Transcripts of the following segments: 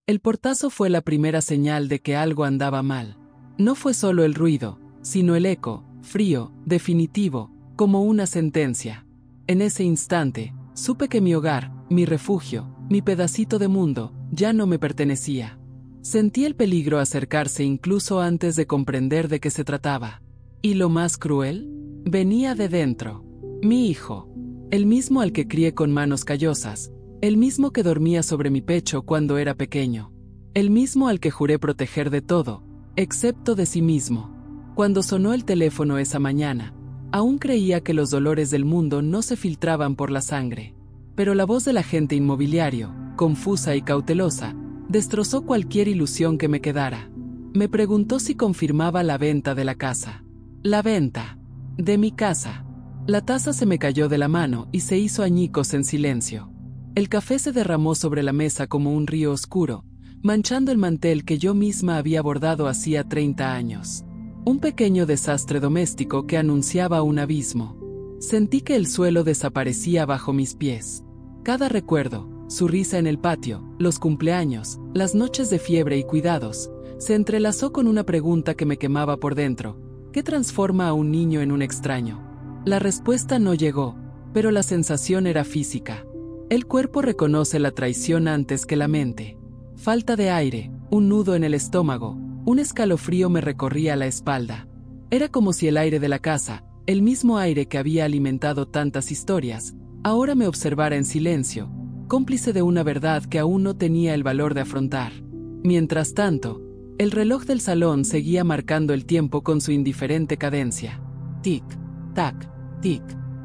El portazo fue la primera señal de que algo andaba mal. No fue solo el ruido, sino el eco, frío, definitivo, como una sentencia. En ese instante, supe que mi hogar, mi refugio, mi pedacito de mundo, ya no me pertenecía. Sentí el peligro acercarse incluso antes de comprender de qué se trataba. Y lo más cruel, venía de dentro. Mi hijo. El mismo al que crié con manos callosas. El mismo que dormía sobre mi pecho cuando era pequeño. El mismo al que juré proteger de todo, excepto de sí mismo. Cuando sonó el teléfono esa mañana, aún creía que los dolores del mundo no se filtraban por la sangre. Pero la voz del agente inmobiliario, confusa y cautelosa, destrozó cualquier ilusión que me quedara. Me preguntó si confirmaba la venta de la casa. La venta. De mi casa. La taza se me cayó de la mano y se hizo añicos en silencio. El café se derramó sobre la mesa como un río oscuro, manchando el mantel que yo misma había bordado hacía 30 años. Un pequeño desastre doméstico que anunciaba un abismo. Sentí que el suelo desaparecía bajo mis pies. Cada recuerdo, su risa en el patio, los cumpleaños, las noches de fiebre y cuidados, se entrelazó con una pregunta que me quemaba por dentro. ¿Qué transforma a un niño en un extraño? La respuesta no llegó, pero la sensación era física. El cuerpo reconoce la traición antes que la mente. Falta de aire, un nudo en el estómago, un escalofrío me recorría la espalda. Era como si el aire de la casa, el mismo aire que había alimentado tantas historias, ahora me observara en silencio, cómplice de una verdad que aún no tenía el valor de afrontar. Mientras tanto, el reloj del salón seguía marcando el tiempo con su indiferente cadencia. Tic, tac, tic,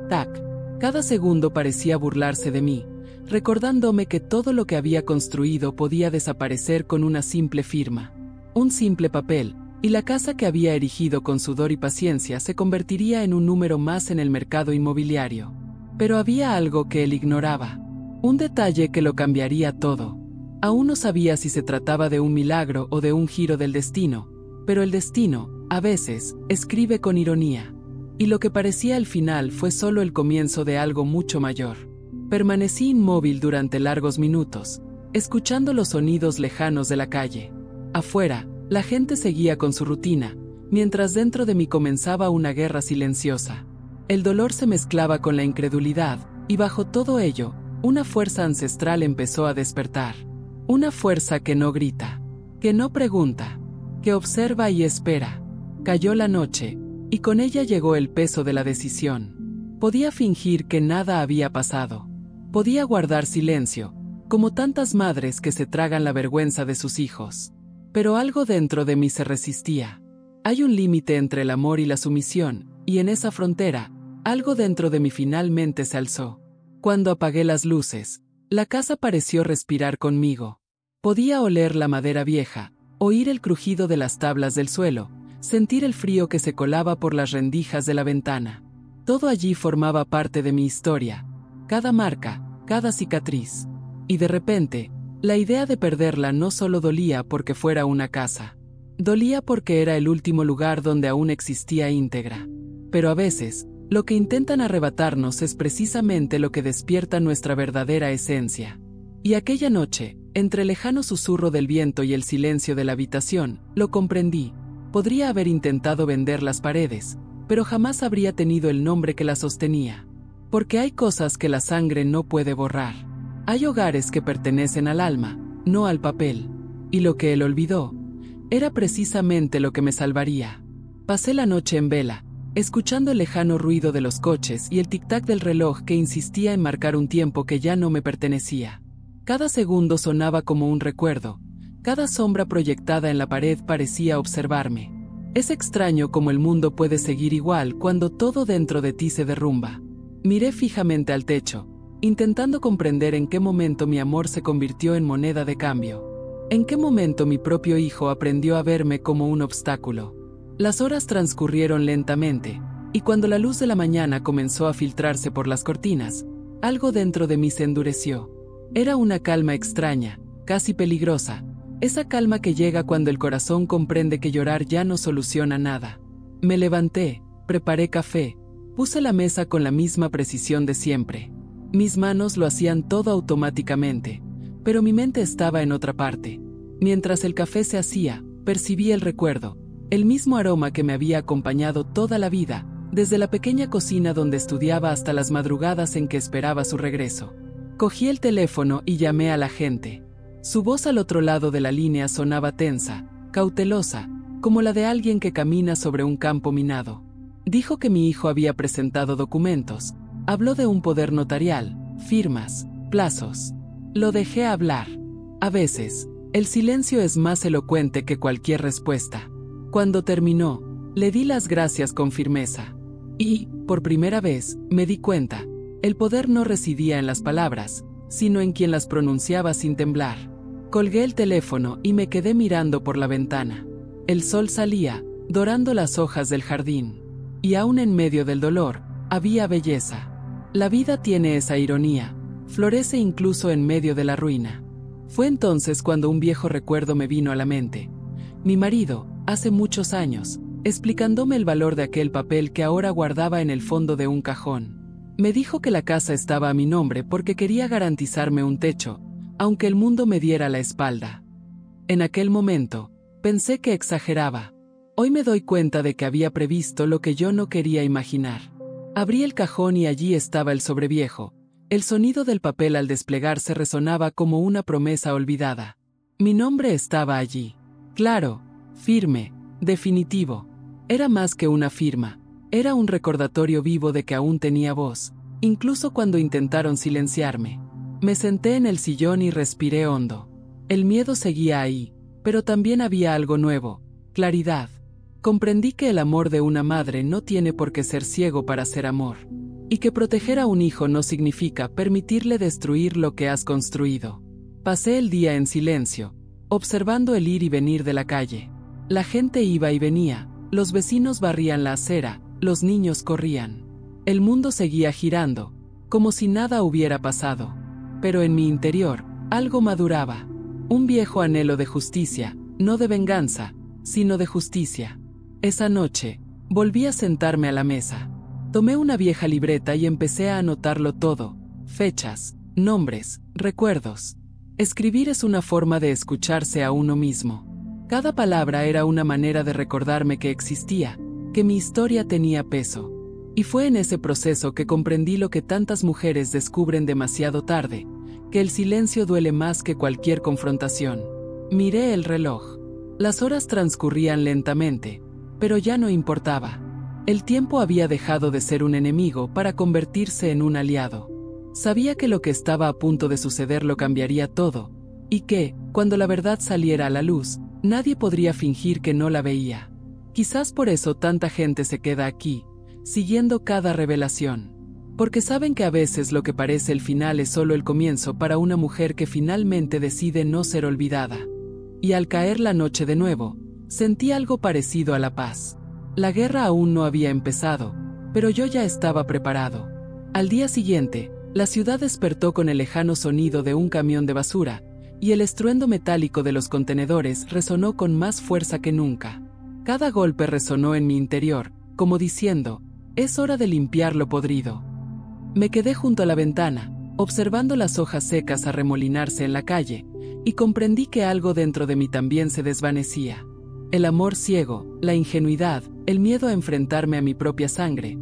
tac. Cada segundo parecía burlarse de mí, recordándome que todo lo que había construido podía desaparecer con una simple firma. Un simple papel, y la casa que había erigido con sudor y paciencia se convertiría en un número más en el mercado inmobiliario. Pero había algo que él ignoraba. Un detalle que lo cambiaría todo. Aún no sabía si se trataba de un milagro o de un giro del destino, pero el destino, a veces, escribe con ironía. Y lo que parecía el final fue solo el comienzo de algo mucho mayor. Permanecí inmóvil durante largos minutos, escuchando los sonidos lejanos de la calle. Afuera, la gente seguía con su rutina, mientras dentro de mí comenzaba una guerra silenciosa. El dolor se mezclaba con la incredulidad, y bajo todo ello, una fuerza ancestral empezó a despertar. Una fuerza que no grita, que no pregunta, que observa y espera. Cayó la noche, y con ella llegó el peso de la decisión. Podía fingir que nada había pasado. Podía guardar silencio, como tantas madres que se tragan la vergüenza de sus hijos. Pero algo dentro de mí se resistía. Hay un límite entre el amor y la sumisión, y en esa frontera, algo dentro de mí finalmente se alzó. Cuando apagué las luces, la casa pareció respirar conmigo. Podía oler la madera vieja, oír el crujido de las tablas del suelo, sentir el frío que se colaba por las rendijas de la ventana. Todo allí formaba parte de mi historia. Cada marca, cada cicatriz. Y de repente, la idea de perderla no solo dolía porque fuera una casa. Dolía porque era el último lugar donde aún existía íntegra. Pero a veces, lo que intentan arrebatarnos es precisamente lo que despierta nuestra verdadera esencia. Y aquella noche, entre el lejano susurro del viento y el silencio de la habitación, lo comprendí. Podría haber intentado vender las paredes, pero jamás habría tenido el nombre que la sostenía. Porque hay cosas que la sangre no puede borrar. Hay hogares que pertenecen al alma, no al papel. Y lo que él olvidó, era precisamente lo que me salvaría. Pasé la noche en vela, escuchando el lejano ruido de los coches y el tic-tac del reloj que insistía en marcar un tiempo que ya no me pertenecía. Cada segundo sonaba como un recuerdo, cada sombra proyectada en la pared parecía observarme. Es extraño cómo el mundo puede seguir igual cuando todo dentro de ti se derrumba. Miré fijamente al techo, intentando comprender en qué momento mi amor se convirtió en moneda de cambio. En qué momento mi propio hijo aprendió a verme como un obstáculo. Las horas transcurrieron lentamente, y cuando la luz de la mañana comenzó a filtrarse por las cortinas, algo dentro de mí se endureció. Era una calma extraña, casi peligrosa, esa calma que llega cuando el corazón comprende que llorar ya no soluciona nada. Me levanté, preparé café, puse la mesa con la misma precisión de siempre. Mis manos lo hacían todo automáticamente, pero mi mente estaba en otra parte, Mientras el café se hacía, percibí el recuerdo, el mismo aroma que me había acompañado toda la vida, desde la pequeña cocina donde estudiaba hasta las madrugadas en que esperaba su regreso. Cogí el teléfono y llamé a la gente. Su voz al otro lado de la línea sonaba tensa, cautelosa, como la de alguien que camina sobre un campo minado. Dijo que mi hijo había presentado documentos, habló de un poder notarial, firmas, plazos. Lo dejé hablar. A veces, el silencio es más elocuente que cualquier respuesta. Cuando terminó, le di las gracias con firmeza. Y, por primera vez, me di cuenta, el poder no residía en las palabras, sino en quien las pronunciaba sin temblar. Colgué el teléfono y me quedé mirando por la ventana. El sol salía, dorando las hojas del jardín. Y aún en medio del dolor, había belleza. La vida tiene esa ironía, florece incluso en medio de la ruina. Fue entonces cuando un viejo recuerdo me vino a la mente. Mi marido, hace muchos años, explicándome el valor de aquel papel que ahora guardaba en el fondo de un cajón. Me dijo que la casa estaba a mi nombre porque quería garantizarme un techo, aunque el mundo me diera la espalda. En aquel momento, pensé que exageraba. Hoy me doy cuenta de que había previsto lo que yo no quería imaginar. Abrí el cajón y allí estaba el sobreviejo. El sonido del papel al desplegarse resonaba como una promesa olvidada. Mi nombre estaba allí. Claro, firme, definitivo. Era más que una firma. Era un recordatorio vivo de que aún tenía voz, incluso cuando intentaron silenciarme. Me senté en el sillón y respiré hondo. El miedo seguía ahí, pero también había algo nuevo, claridad. Comprendí que el amor de una madre no tiene por qué ser ciego para ser amor. Y que proteger a un hijo no significa permitirle destruir lo que has construido. Pasé el día en silencio, observando el ir y venir de la calle. La gente iba y venía, los vecinos barrían la acera, los niños corrían. El mundo seguía girando, como si nada hubiera pasado. Pero en mi interior, algo maduraba. Un viejo anhelo de justicia, no de venganza, sino de justicia. Esa noche, volví a sentarme a la mesa. Tomé una vieja libreta y empecé a anotarlo todo: fechas, nombres, recuerdos. Escribir es una forma de escucharse a uno mismo. Cada palabra era una manera de recordarme que existía, que mi historia tenía peso. Y fue en ese proceso que comprendí lo que tantas mujeres descubren demasiado tarde, que el silencio duele más que cualquier confrontación. Miré el reloj. Las horas transcurrían lentamente, pero ya no importaba. El tiempo había dejado de ser un enemigo para convertirse en un aliado. Sabía que lo que estaba a punto de suceder lo cambiaría todo, y que, cuando la verdad saliera a la luz, nadie podría fingir que no la veía. Quizás por eso tanta gente se queda aquí, siguiendo cada revelación. Porque saben que a veces lo que parece el final es solo el comienzo para una mujer que finalmente decide no ser olvidada. Y al caer la noche de nuevo, sentí algo parecido a la paz. La guerra aún no había empezado, pero yo ya estaba preparado. Al día siguiente, la ciudad despertó con el lejano sonido de un camión de basura, y el estruendo metálico de los contenedores resonó con más fuerza que nunca. Cada golpe resonó en mi interior, como diciendo: es hora de limpiar lo podrido. Me quedé junto a la ventana, observando las hojas secas arremolinarse en la calle, y comprendí que algo dentro de mí también se desvanecía. El amor ciego, la ingenuidad, el miedo a enfrentarme a mi propia sangre,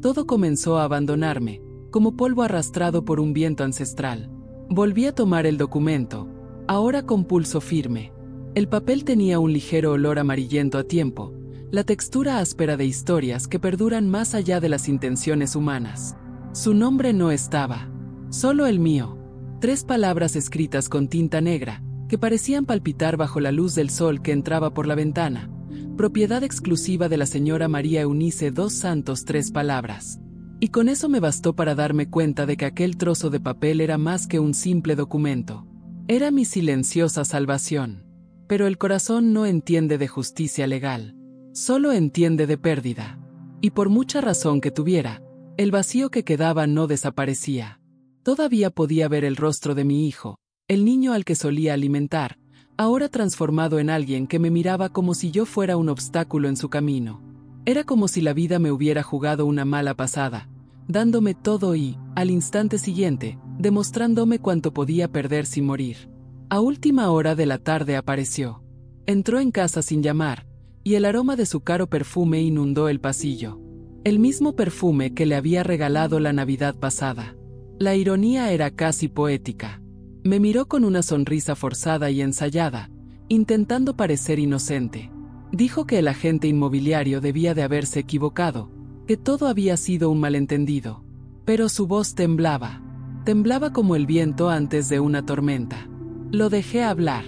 todo comenzó a abandonarme, como polvo arrastrado por un viento ancestral. Volví a tomar el documento, ahora con pulso firme. El papel tenía un ligero olor amarillento a tiempo, la textura áspera de historias que perduran más allá de las intenciones humanas. Su nombre no estaba, solo el mío. 3 palabras escritas con tinta negra, que parecían palpitar bajo la luz del sol que entraba por la ventana. Propiedad exclusiva de la señora María Eunice dos Santos. 3 palabras. Y con eso me bastó para darme cuenta de que aquel trozo de papel era más que un simple documento. Era mi silenciosa salvación. Pero el corazón no entiende de justicia legal. Solo entiende de pérdida. Y por mucha razón que tuviera, el vacío que quedaba no desaparecía. Todavía podía ver el rostro de mi hijo, el niño al que solía alimentar, ahora transformado en alguien que me miraba como si yo fuera un obstáculo en su camino. Era como si la vida me hubiera jugado una mala pasada, dándome todo y, al instante siguiente, demostrándome cuánto podía perder sin morir. A última hora de la tarde apareció. Entró en casa sin llamar, y el aroma de su caro perfume inundó el pasillo. El mismo perfume que le había regalado la Navidad pasada. La ironía era casi poética. Me miró con una sonrisa forzada y ensayada, intentando parecer inocente. Dijo que el agente inmobiliario debía de haberse equivocado, que todo había sido un malentendido. Pero su voz temblaba. Temblaba como el viento antes de una tormenta. Lo dejé hablar.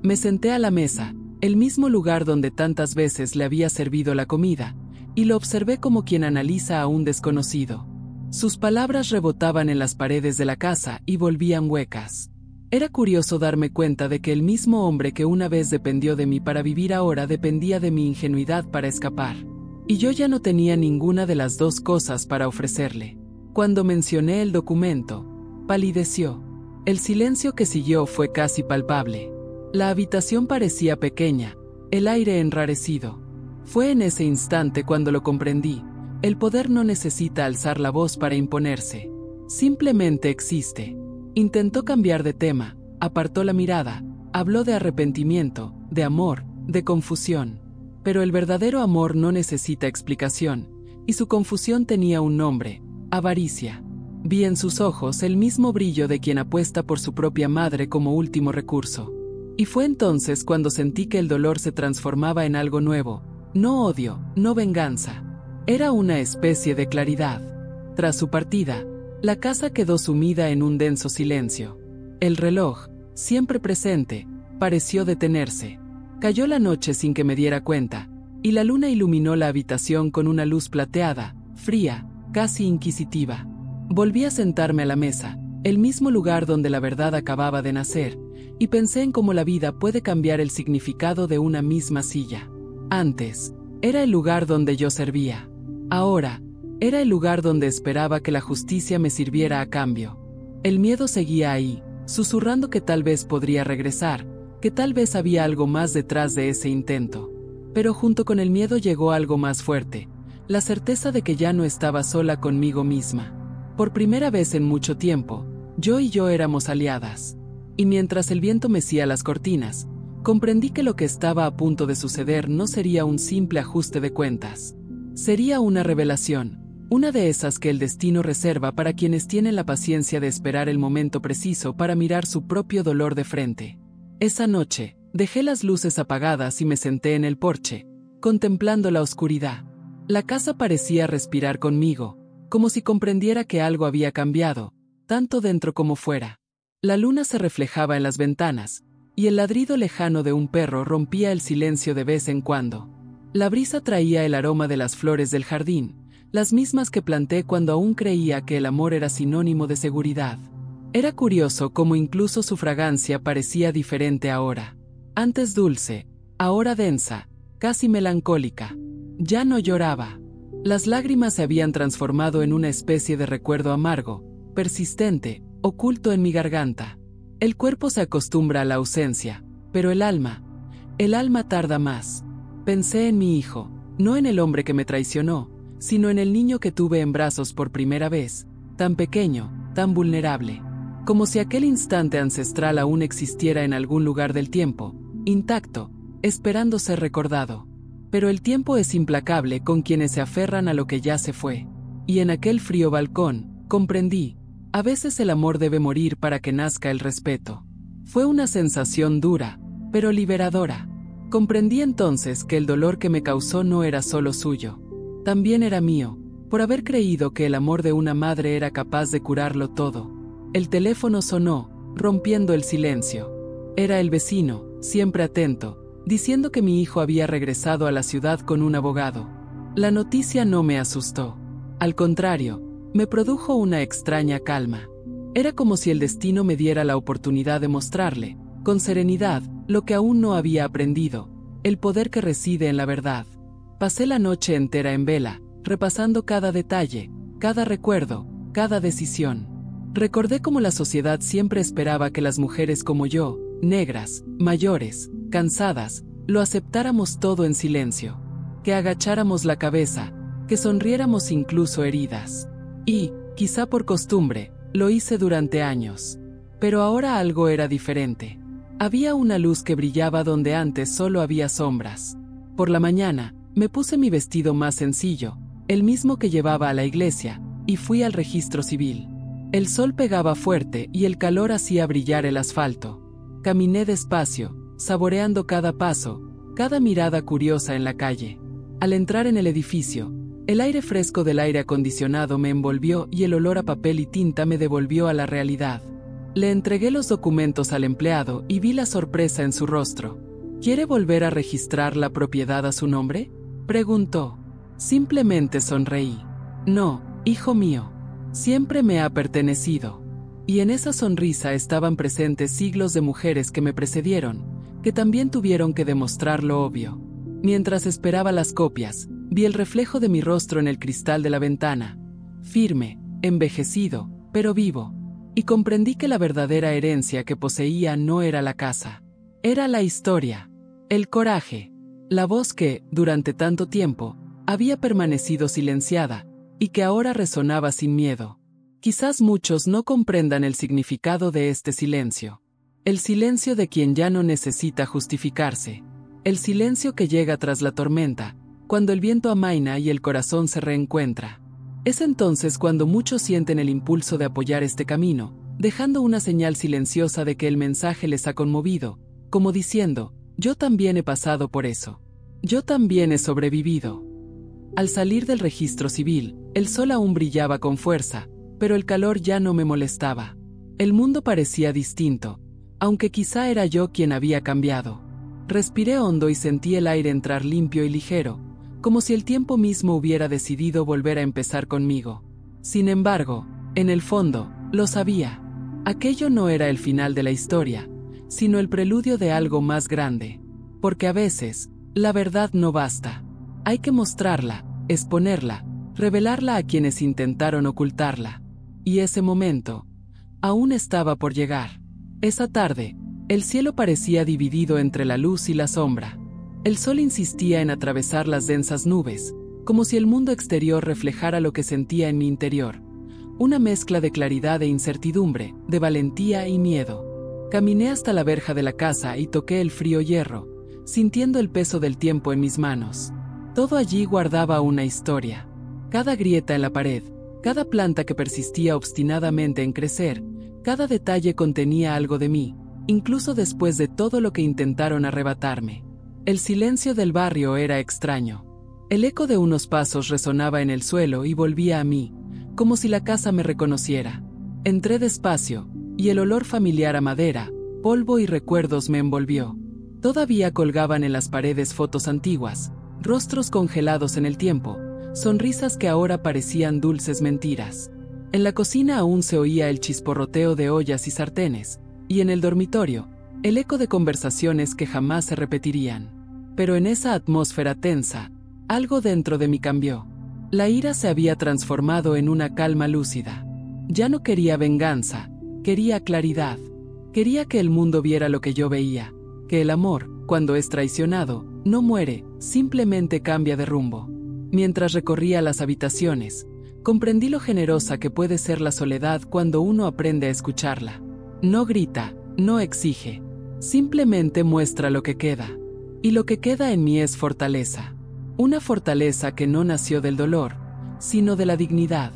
Me senté a la mesa, el mismo lugar donde tantas veces le había servido la comida, y lo observé como quien analiza a un desconocido. Sus palabras rebotaban en las paredes de la casa y volvían huecas. Era curioso darme cuenta de que el mismo hombre que una vez dependió de mí para vivir ahora dependía de mi ingenuidad para escapar. Y yo ya no tenía ninguna de las dos cosas para ofrecerle. Cuando mencioné el documento, palideció. El silencio que siguió fue casi palpable. La habitación parecía pequeña, el aire enrarecido. Fue en ese instante cuando lo comprendí. El poder no necesita alzar la voz para imponerse. Simplemente existe. Intentó cambiar de tema, apartó la mirada, habló de arrepentimiento, de amor, de confusión. Pero el verdadero amor no necesita explicación, y su confusión tenía un nombre: avaricia. Vi en sus ojos el mismo brillo de quien apuesta por su propia madre como último recurso. Y fue entonces cuando sentí que el dolor se transformaba en algo nuevo. No odio, no venganza. Era una especie de claridad. Tras su partida, la casa quedó sumida en un denso silencio. El reloj, siempre presente, pareció detenerse. Cayó la noche sin que me diera cuenta, y la luna iluminó la habitación con una luz plateada, fría, casi inquisitiva. Volví a sentarme a la mesa, el mismo lugar donde la verdad acababa de nacer, y pensé en cómo la vida puede cambiar el significado de una misma silla. Antes, era el lugar donde yo servía. Ahora, era el lugar donde esperaba que la justicia me sirviera a cambio. El miedo seguía ahí, susurrando que tal vez podría regresar, que tal vez había algo más detrás de ese intento. Pero junto con el miedo llegó algo más fuerte, la certeza de que ya no estaba sola conmigo misma. Por primera vez en mucho tiempo, yo y yo éramos aliadas. Y mientras el viento mecía las cortinas, comprendí que lo que estaba a punto de suceder no sería un simple ajuste de cuentas. Sería una revelación, una de esas que el destino reserva para quienes tienen la paciencia de esperar el momento preciso para mirar su propio dolor de frente. Esa noche, dejé las luces apagadas y me senté en el porche, contemplando la oscuridad. La casa parecía respirar conmigo, como si comprendiera que algo había cambiado, tanto dentro como fuera. La luna se reflejaba en las ventanas, y el ladrido lejano de un perro rompía el silencio de vez en cuando. La brisa traía el aroma de las flores del jardín, las mismas que planté cuando aún creía que el amor era sinónimo de seguridad. Era curioso cómo incluso su fragancia parecía diferente ahora. Antes dulce, ahora densa, casi melancólica. Ya no lloraba. Las lágrimas se habían transformado en una especie de recuerdo amargo, persistente, oculto en mi garganta. El cuerpo se acostumbra a la ausencia, pero el alma tarda más. Pensé en mi hijo, no en el hombre que me traicionó, sino en el niño que tuve en brazos por primera vez, tan pequeño, tan vulnerable. Como si aquel instante ancestral aún existiera en algún lugar del tiempo, intacto, esperando ser recordado. Pero el tiempo es implacable con quienes se aferran a lo que ya se fue. Y en aquel frío balcón, comprendí, a veces el amor debe morir para que nazca el respeto. Fue una sensación dura, pero liberadora. Comprendí entonces que el dolor que me causó no era solo suyo. También era mío, por haber creído que el amor de una madre era capaz de curarlo todo. El teléfono sonó, rompiendo el silencio. Era el vecino, siempre atento, diciendo que mi hijo había regresado a la ciudad con un abogado. La noticia no me asustó. Al contrario, me produjo una extraña calma. Era como si el destino me diera la oportunidad de mostrarle, con serenidad, lo que aún no había aprendido, el poder que reside en la verdad. Pasé la noche entera en vela, repasando cada detalle, cada recuerdo, cada decisión. Recordé cómo la sociedad siempre esperaba que las mujeres como yo, negras, mayores, cansadas, lo aceptáramos todo en silencio, que agacháramos la cabeza, que sonriéramos incluso heridas. Y, quizá por costumbre, lo hice durante años. Pero ahora algo era diferente. Había una luz que brillaba donde antes solo había sombras. Por la mañana, me puse mi vestido más sencillo, el mismo que llevaba a la iglesia, y fui al registro civil. El sol pegaba fuerte y el calor hacía brillar el asfalto. Caminé despacio, saboreando cada paso, cada mirada curiosa en la calle. Al entrar en el edificio, el aire fresco del aire acondicionado me envolvió y el olor a papel y tinta me devolvió a la realidad. Le entregué los documentos al empleado y vi la sorpresa en su rostro. ¿Quiere volver a registrar la propiedad a su nombre?, preguntó. Simplemente sonreí. No, hijo mío. Siempre me ha pertenecido. Y en esa sonrisa estaban presentes siglos de mujeres que me precedieron, que también tuvieron que demostrar lo obvio. Mientras esperaba las copias, vi el reflejo de mi rostro en el cristal de la ventana. Firme, envejecido, pero vivo. Y comprendí que la verdadera herencia que poseía no era la casa. Era la historia, el coraje, la voz que, durante tanto tiempo, había permanecido silenciada, y que ahora resonaba sin miedo. Quizás muchos no comprendan el significado de este silencio. El silencio de quien ya no necesita justificarse. El silencio que llega tras la tormenta, cuando el viento amaina y el corazón se reencuentra. Es entonces cuando muchos sienten el impulso de apoyar este camino, dejando una señal silenciosa de que el mensaje les ha conmovido, como diciendo, yo también he pasado por eso. Yo también he sobrevivido. Al salir del registro civil, el sol aún brillaba con fuerza, pero el calor ya no me molestaba. El mundo parecía distinto, aunque quizá era yo quien había cambiado. Respiré hondo y sentí el aire entrar limpio y ligero, como si el tiempo mismo hubiera decidido volver a empezar conmigo. Sin embargo, en el fondo, lo sabía. Aquello no era el final de la historia, sino el preludio de algo más grande. Porque a veces, la verdad no basta. Hay que mostrarla, exponerla, revelarla a quienes intentaron ocultarla. Y ese momento, aún estaba por llegar. Esa tarde, el cielo parecía dividido entre la luz y la sombra. El sol insistía en atravesar las densas nubes, como si el mundo exterior reflejara lo que sentía en mi interior. Una mezcla de claridad e incertidumbre, de valentía y miedo. Caminé hasta la verja de la casa y toqué el frío hierro, sintiendo el peso del tiempo en mis manos. Todo allí guardaba una historia. Cada grieta en la pared, cada planta que persistía obstinadamente en crecer, cada detalle contenía algo de mí, incluso después de todo lo que intentaron arrebatarme. El silencio del barrio era extraño. El eco de unos pasos resonaba en el suelo y volvía a mí, como si la casa me reconociera. Entré despacio, y el olor familiar a madera, polvo y recuerdos me envolvió. Todavía colgaban en las paredes fotos antiguas, rostros congelados en el tiempo, sonrisas que ahora parecían dulces mentiras. En la cocina aún se oía el chisporroteo de ollas y sartenes, y en el dormitorio, el eco de conversaciones que jamás se repetirían. Pero en esa atmósfera tensa, algo dentro de mí cambió. La ira se había transformado en una calma lúcida. Ya no quería venganza, quería claridad. Quería que el mundo viera lo que yo veía, que el amor, cuando es traicionado, no muere, simplemente cambia de rumbo. Mientras recorría las habitaciones, comprendí lo generosa que puede ser la soledad cuando uno aprende a escucharla. No grita, no exige, simplemente muestra lo que queda. Y lo que queda en mí es fortaleza. Una fortaleza que no nació del dolor, sino de la dignidad.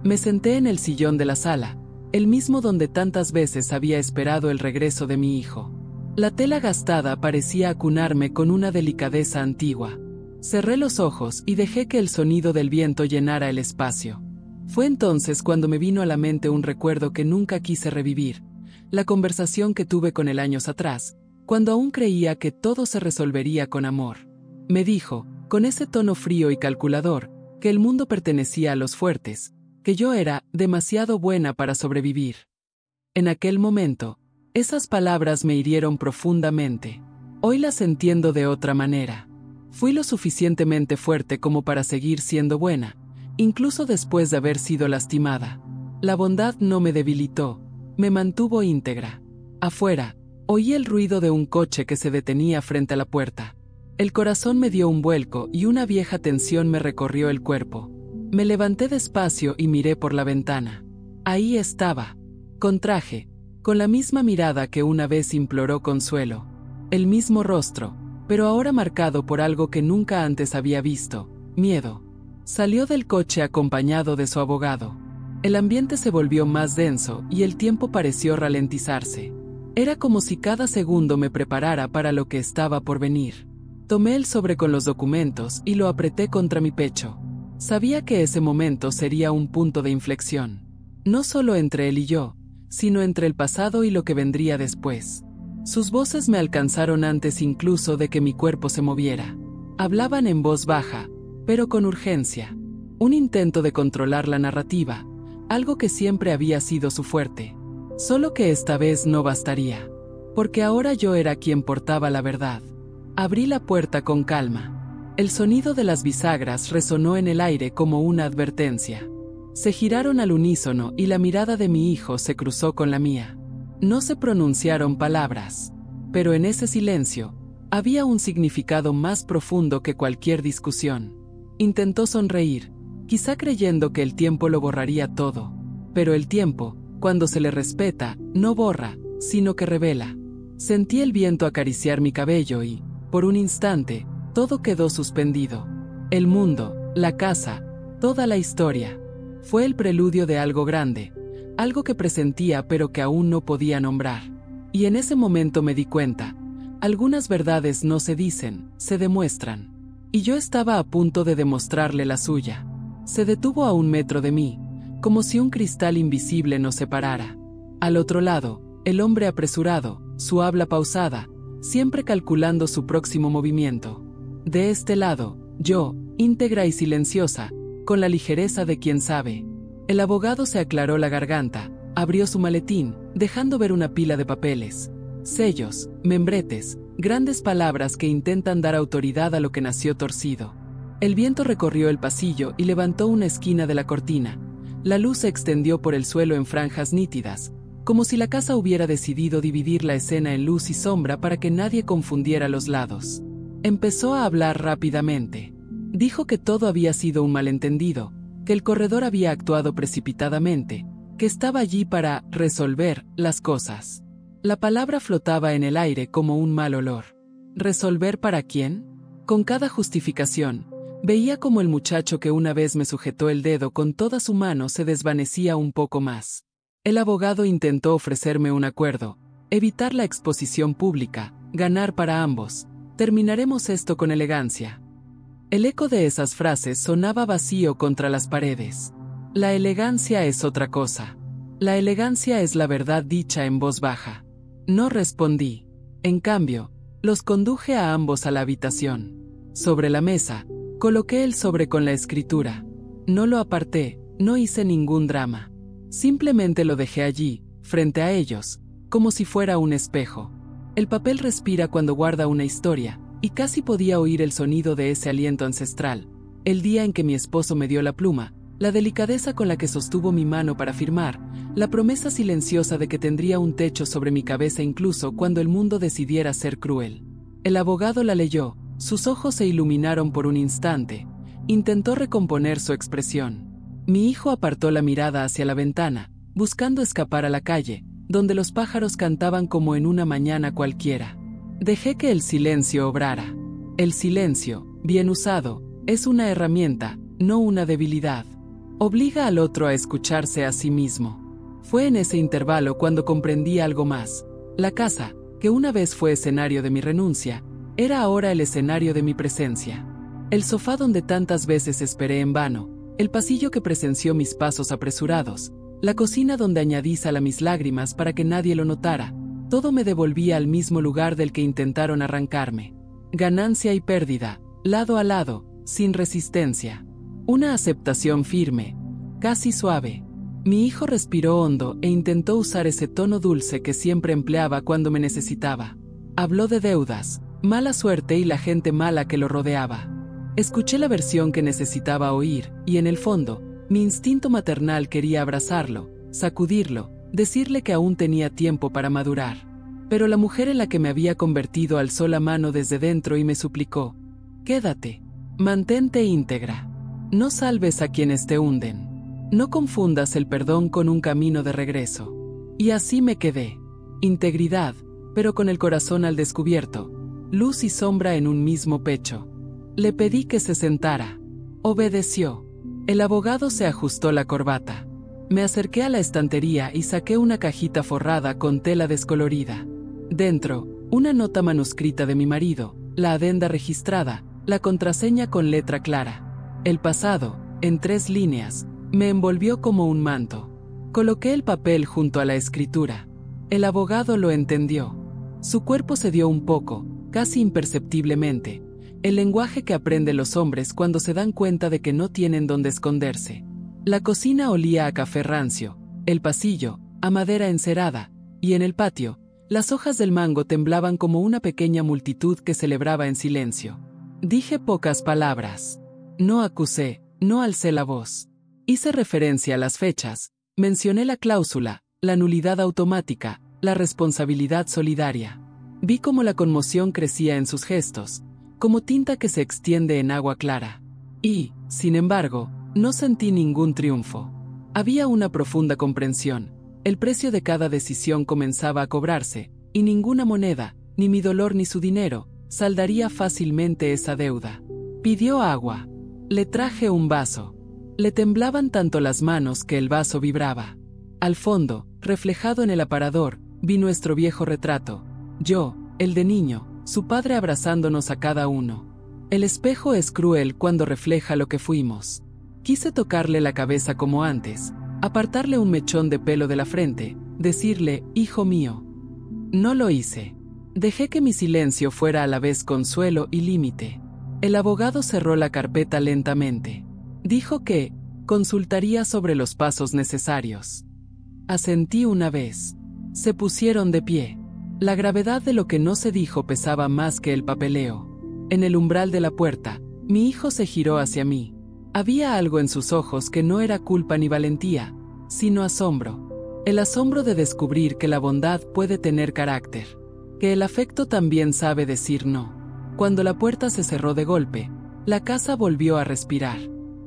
Me senté en el sillón de la sala, el mismo donde tantas veces había esperado el regreso de mi hijo. La tela gastada parecía acunarme con una delicadeza antigua. Cerré los ojos y dejé que el sonido del viento llenara el espacio. Fue entonces cuando me vino a la mente un recuerdo que nunca quise revivir, la conversación que tuve con él años atrás, cuando aún creía que todo se resolvería con amor. Me dijo, con ese tono frío y calculador, que el mundo pertenecía a los fuertes, que yo era demasiado buena para sobrevivir. En aquel momento, esas palabras me hirieron profundamente. Hoy las entiendo de otra manera. Fui lo suficientemente fuerte como para seguir siendo buena, incluso después de haber sido lastimada. La bondad no me debilitó, me mantuvo íntegra. Afuera, oí el ruido de un coche que se detenía frente a la puerta. El corazón me dio un vuelco y una vieja tensión me recorrió el cuerpo. Me levanté despacio y miré por la ventana. Ahí estaba, con traje, con la misma mirada que una vez imploró consuelo. El mismo rostro, pero ahora marcado por algo que nunca antes había visto: miedo. Salió del coche acompañado de su abogado. El ambiente se volvió más denso y el tiempo pareció ralentizarse. Era como si cada segundo me preparara para lo que estaba por venir. Tomé el sobre con los documentos y lo apreté contra mi pecho. Sabía que ese momento sería un punto de inflexión. No solo entre él y yo, sino entre el pasado y lo que vendría después. Sus voces me alcanzaron antes incluso de que mi cuerpo se moviera. Hablaban en voz baja, pero con urgencia. Un intento de controlar la narrativa, algo que siempre había sido su fuerte. Solo que esta vez no bastaría, porque ahora yo era quien portaba la verdad. Abrí la puerta con calma. El sonido de las bisagras resonó en el aire como una advertencia. Se giraron al unísono y la mirada de mi hijo se cruzó con la mía. No se pronunciaron palabras, pero en ese silencio había un significado más profundo que cualquier discusión. Intentó sonreír, quizá creyendo que el tiempo lo borraría todo. Pero el tiempo, cuando se le respeta, no borra, sino que revela. Sentí el viento acariciar mi cabello y, por un instante, todo quedó suspendido. El mundo, la casa, toda la historia. Fue el preludio de algo grande, algo que presentía pero que aún no podía nombrar. Y en ese momento me di cuenta, algunas verdades no se dicen, se demuestran. Y yo estaba a punto de demostrarle la suya. Se detuvo a 1 metro de mí, como si un cristal invisible nos separara. Al otro lado, el hombre apresurado, su habla pausada, siempre calculando su próximo movimiento. De este lado, yo, íntegra y silenciosa, con la ligereza de quien sabe. El abogado se aclaró la garganta, abrió su maletín, dejando ver una pila de papeles, sellos, membretes, grandes palabras que intentan dar autoridad a lo que nació torcido. El viento recorrió el pasillo y levantó una esquina de la cortina. La luz se extendió por el suelo en franjas nítidas, como si la casa hubiera decidido dividir la escena en luz y sombra para que nadie confundiera los lados. Empezó a hablar rápidamente. Dijo que todo había sido un malentendido, que el corredor había actuado precipitadamente, que estaba allí para resolver las cosas. La palabra flotaba en el aire como un mal olor. ¿Resolver para quién? Con cada justificación, veía como el muchacho que una vez me sujetó el dedo con toda su mano se desvanecía un poco más. El abogado intentó ofrecerme un acuerdo, evitar la exposición pública, ganar para ambos. Terminaremos esto con elegancia. El eco de esas frases sonaba vacío contra las paredes. La elegancia es otra cosa. La elegancia es la verdad dicha en voz baja. No respondí. En cambio, los conduje a ambos a la habitación. Sobre la mesa, coloqué el sobre con la escritura. No lo aparté, no hice ningún drama. Simplemente lo dejé allí, frente a ellos, como si fuera un espejo. El papel respira cuando guarda una historia, y casi podía oír el sonido de ese aliento ancestral. El día en que mi esposo me dio la pluma, la delicadeza con la que sostuvo mi mano para firmar, la promesa silenciosa de que tendría un techo sobre mi cabeza incluso cuando el mundo decidiera ser cruel. El abogado la leyó, sus ojos se iluminaron por un instante, intentó recomponer su expresión. Mi hijo apartó la mirada hacia la ventana, buscando escapar a la calle, donde los pájaros cantaban como en una mañana cualquiera. Dejé que el silencio obrara. El silencio, bien usado, es una herramienta, no una debilidad. Obliga al otro a escucharse a sí mismo. Fue en ese intervalo cuando comprendí algo más. La casa, que una vez fue escenario de mi renuncia, era ahora el escenario de mi presencia. El sofá donde tantas veces esperé en vano, el pasillo que presenció mis pasos apresurados, la cocina donde añadí sal a mis lágrimas para que nadie lo notara, todo me devolvía al mismo lugar del que intentaron arrancarme. Ganancia y pérdida, lado a lado, sin resistencia. Una aceptación firme, casi suave. Mi hijo respiró hondo e intentó usar ese tono dulce que siempre empleaba cuando me necesitaba. Habló de deudas, mala suerte y la gente mala que lo rodeaba. Escuché la versión que necesitaba oír, y en el fondo, mi instinto maternal quería abrazarlo, sacudirlo, decirle que aún tenía tiempo para madurar. Pero la mujer en la que me había convertido alzó la mano desde dentro y me suplicó: quédate, mantente íntegra. No salves a quienes te hunden. No confundas el perdón con un camino de regreso. Y así me quedé. Integridad, pero con el corazón al descubierto. Luz y sombra en un mismo pecho. Le pedí que se sentara. Obedeció. El abogado se ajustó la corbata. Me acerqué a la estantería y saqué una cajita forrada con tela descolorida. Dentro, una nota manuscrita de mi marido, la adenda registrada, la contraseña con letra clara. El pasado, en 3 líneas, me envolvió como un manto. Coloqué el papel junto a la escritura. El abogado lo entendió. Su cuerpo cedió un poco, casi imperceptiblemente. El lenguaje que aprenden los hombres cuando se dan cuenta de que no tienen dónde esconderse. La cocina olía a café rancio, el pasillo, a madera encerada, y en el patio, las hojas del mango temblaban como una pequeña multitud que celebraba en silencio. Dije pocas palabras. No acusé, no alcé la voz. Hice referencia a las fechas, mencioné la cláusula, la nulidad automática, la responsabilidad solidaria. Vi cómo la conmoción crecía en sus gestos, como tinta que se extiende en agua clara. Y, sin embargo, no sentí ningún triunfo. Había una profunda comprensión. El precio de cada decisión comenzaba a cobrarse, y ninguna moneda, ni mi dolor ni su dinero, saldaría fácilmente esa deuda. Pidió agua. Le traje un vaso. Le temblaban tanto las manos que el vaso vibraba. Al fondo, reflejado en el aparador, vi nuestro viejo retrato. Yo, el de niño, su padre abrazándonos a cada uno. El espejo es cruel cuando refleja lo que fuimos. Quise tocarle la cabeza como antes, apartarle un mechón de pelo de la frente, decirle, hijo mío. No lo hice. Dejé que mi silencio fuera a la vez consuelo y límite. El abogado cerró la carpeta lentamente. Dijo que consultaría sobre los pasos necesarios. Asentí una vez. Se pusieron de pie. La gravedad de lo que no se dijo pesaba más que el papeleo. En el umbral de la puerta, mi hijo se giró hacia mí. Había algo en sus ojos que no era culpa ni valentía, sino asombro. El asombro de descubrir que la bondad puede tener carácter, que el afecto también sabe decir no. Cuando la puerta se cerró de golpe, la casa volvió a respirar.